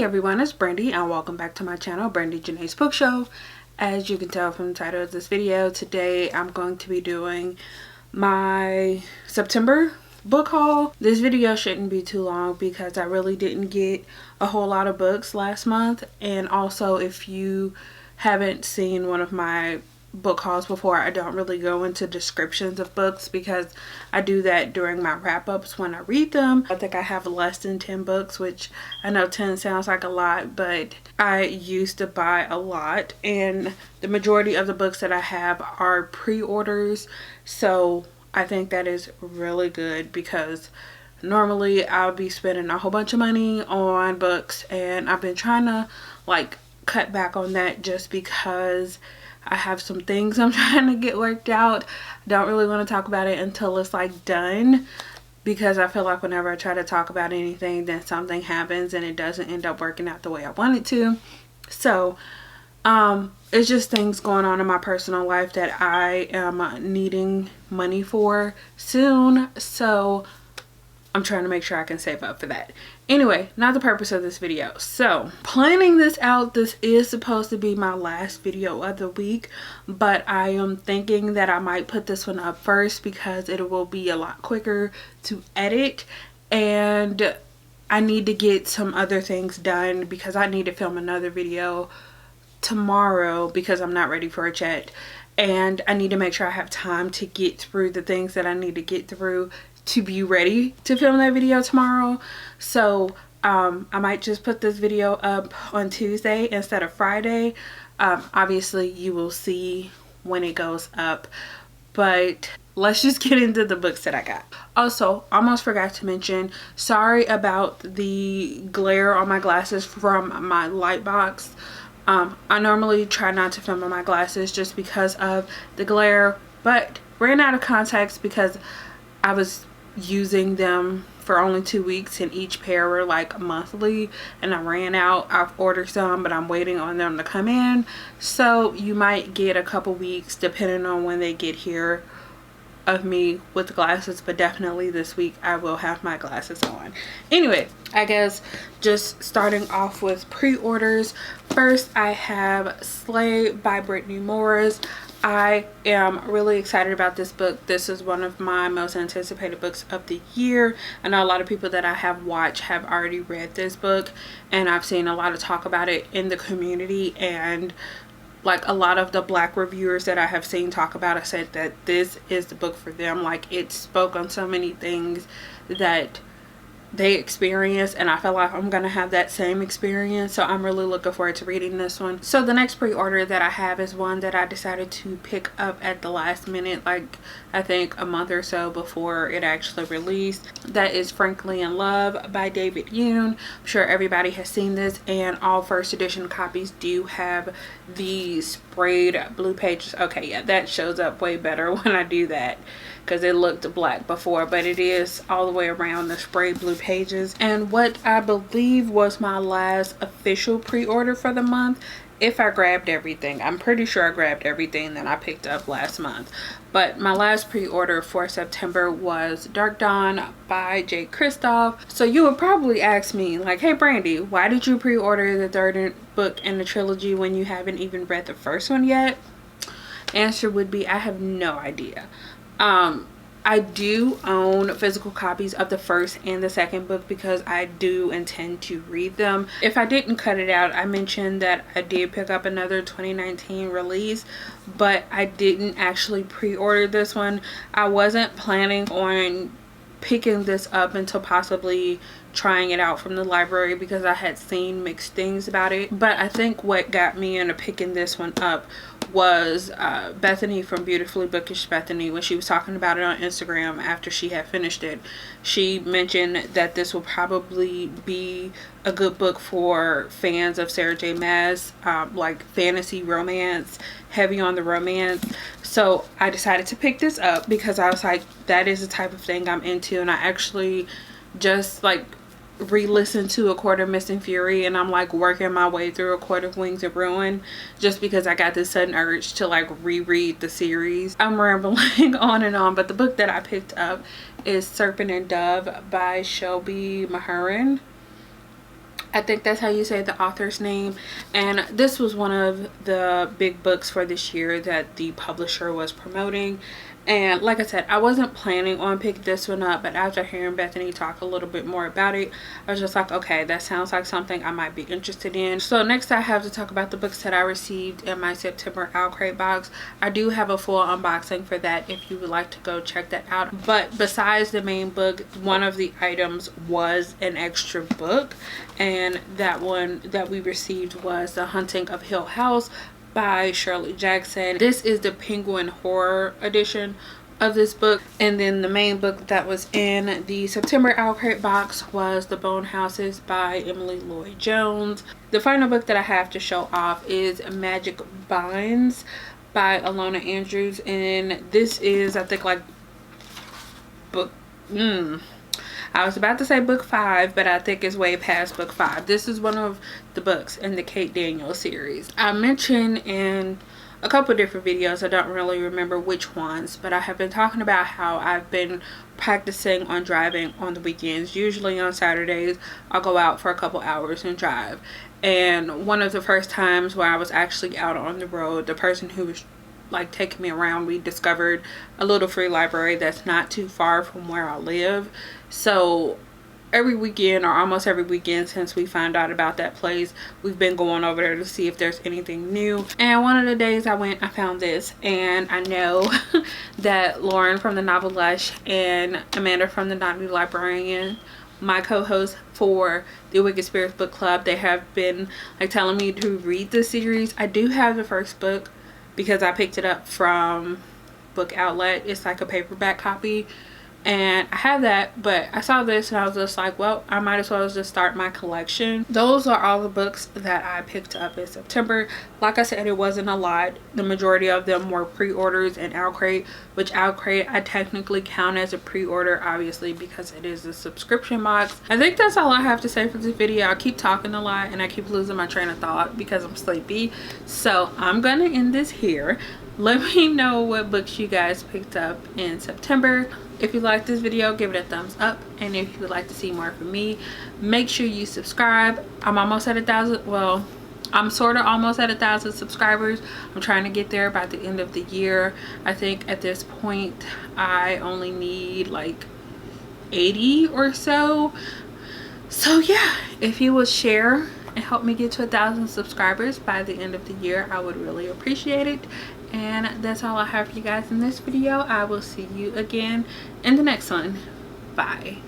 Hey everyone, it's Brandy and welcome back to my channel, Brandy Janae's Book Show. As you can tell from the title of this video, today I'm going to be doing my September book haul. This video shouldn't be too long because I really didn't get a whole lot of books last month. And also, if you haven't seen one of my book hauls before, I don't really go into descriptions of books because I do that during my wrap-ups when I read them. I think I have less than 10 books, which I know 10 sounds like a lot, but I used to buy a lot, and the majority of the books that I have are pre-orders, so I think that is really good because normally I'll be spending a whole bunch of money on books, and I've been trying to like cut back on that just because I have some things I'm trying to get worked out. Don't really want to talk about it until it's like done, because I feel like whenever I try to talk about anything, then something happens and it doesn't end up working out the way I want it to. So it's just things going on in my personal life that I am needing money for soon, so I'm trying to make sure I can save up for that. Anyway, not the purpose of this video. So, planning this out, this is supposed to be my last video of the week, but I am thinking that I might put this one up first because it will be a lot quicker to edit, and I need to get some other things done because I need to film another video tomorrow because I'm not ready for it yet, and I need to make sure I have time to get through the things that I need to get through to be ready to film that video tomorrow. So I might just put this video up on Tuesday instead of Friday. Obviously you will see when it goes up, but let's just get into the books that I got. Also, almost forgot to mention, sorry about the glare on my glasses from my light box. I normally try not to film on my glasses just because of the glare, but ran out of contacts because I was using them for only 2 weeks and each pair were like monthly, and I ran out. I've ordered some, but I'm waiting on them to come in, so you might get a couple weeks depending on when they get here of me with the glasses, but definitely this week I will have my glasses on. Anyway, I guess just starting off with pre-orders. First, I have Slay by Brittany Morris. I am really excited about this book. This is one of my most anticipated books of the year. I know a lot of people that I have watched have already read this book, and I've seen a lot of talk about it in the community, and like a lot of the Black reviewers that I have seen talk about it said that this is the book for them. Like, it spoke on so many things that they experienced, and I feel like I'm gonna have that same experience, so I'm really looking forward to reading this one. So the next pre-order that I have is one that I decided to pick up at the last minute, like I think a month or so before it actually released. That is Frankly in Love by David Yoon. I'm sure everybody has seen this, and all first edition copies do have the sprayed blue pages. Okay, yeah, that shows up way better when I do that because it looked black before, but it is all the way around the spray blue pages. And what I believe was my last official pre-order for the month, if I grabbed everything. I'm pretty sure I grabbed everything that I picked up last month, but my last pre-order for September was Dark Dawn by Jake Kristoff. So you would probably ask me like, hey Brandy, why did you pre-order the third book in the trilogy when you haven't even read the first one yet? Answer would be, I have no idea. I do own physical copies of the first and the second book because I do intend to read them. If I didn't cut it out, I mentioned that I did pick up another 2019 release, but I didn't actually pre-order this one. I wasn't planning on picking this up until possibly trying it out from the library because I had seen mixed things about it. But I think what got me into picking this one up was Bethany from Beautifully Bookish Bethany. When she was talking about it on Instagram after she had finished it, she mentioned that this will probably be a good book for fans of Sarah J Maas, like fantasy romance, heavy on the romance. So I decided to pick this up because I was like, that is the type of thing I'm into. And I actually just like re-listened to A Court of Mist and Fury, and I'm like working my way through A Court of Wings of Ruin just because I got this sudden urge to like reread the series. I'm rambling on and on, but the book that I picked up is Serpent and Dove by Shelby Mahurin. I think that's how you say the author's name. And this was one of the big books for this year that the publisher was promoting. And like I said, I wasn't planning on picking this one up, but after hearing Bethany talk a little bit more about it, I was just like, okay, that sounds like something I might be interested in. So next I have to talk about the books that I received in my September Outcrate box. I do have a full unboxing for that if you would like to go check that out. But besides the main book, one of the items was an extra book, and that one that we received was The Haunting of Hill House by Shirley Jackson. This is the Penguin Horror edition of this book. And then the main book that was in the September Outcrate box was The Bone Houses by Emily Lloyd Jones. The final book that I have to show off is Magic Binds by Alona Andrews, and this is, I think, like book I was about to say book 5, but I think it's way past book 5. This is one of the books in the Kate Daniel series. I mentioned in a couple different videos, I don't really remember which ones, but I have been talking about how I've been practicing on driving on the weekends. Usually on Saturdays, I'll go out for a couple hours and drive. And one of the first times where I was actually out on the road, the person who was like taking me around, we discovered a little free library that's not too far from where I live. So every weekend, or almost every weekend since we found out about that place, we've been going over there to see if there's anything new. And one of the days I went, I found this, and I know that Lauren from the Novel Lush and Amanda from the Not New Librarian, my co-host for the Wicked Spirits Book Club, they have been like telling me to read the series. I do have the first book because I picked it up from Book Outlet. It's like a paperback copy, and I have that, but I saw this and I was just like, well, I might as well just start my collection. Those are all the books that I picked up in September. Like I said, it wasn't a lot. The majority of them were pre-orders and Outcrate, which Outcrate I technically count as a pre-order, obviously, because it is a subscription box. I think that's all I have to say for this video. I keep talking a lot and I keep losing my train of thought because I'm sleepy, so I'm gonna end this here. Let me know what books you guys picked up in September. If you like this video, give it a thumbs up, and if you would like to see more from me, make sure you subscribe. I'm almost at 1,000. Well, I'm sort of almost at 1,000 subscribers. I'm trying to get there by the end of the year. I think at this point I only need like 80 or so. So yeah, if you would share and help me get to 1,000 subscribers by the end of the year, I would really appreciate it. And that's all I have for you guys in this video. I will see you again in the next one. Bye.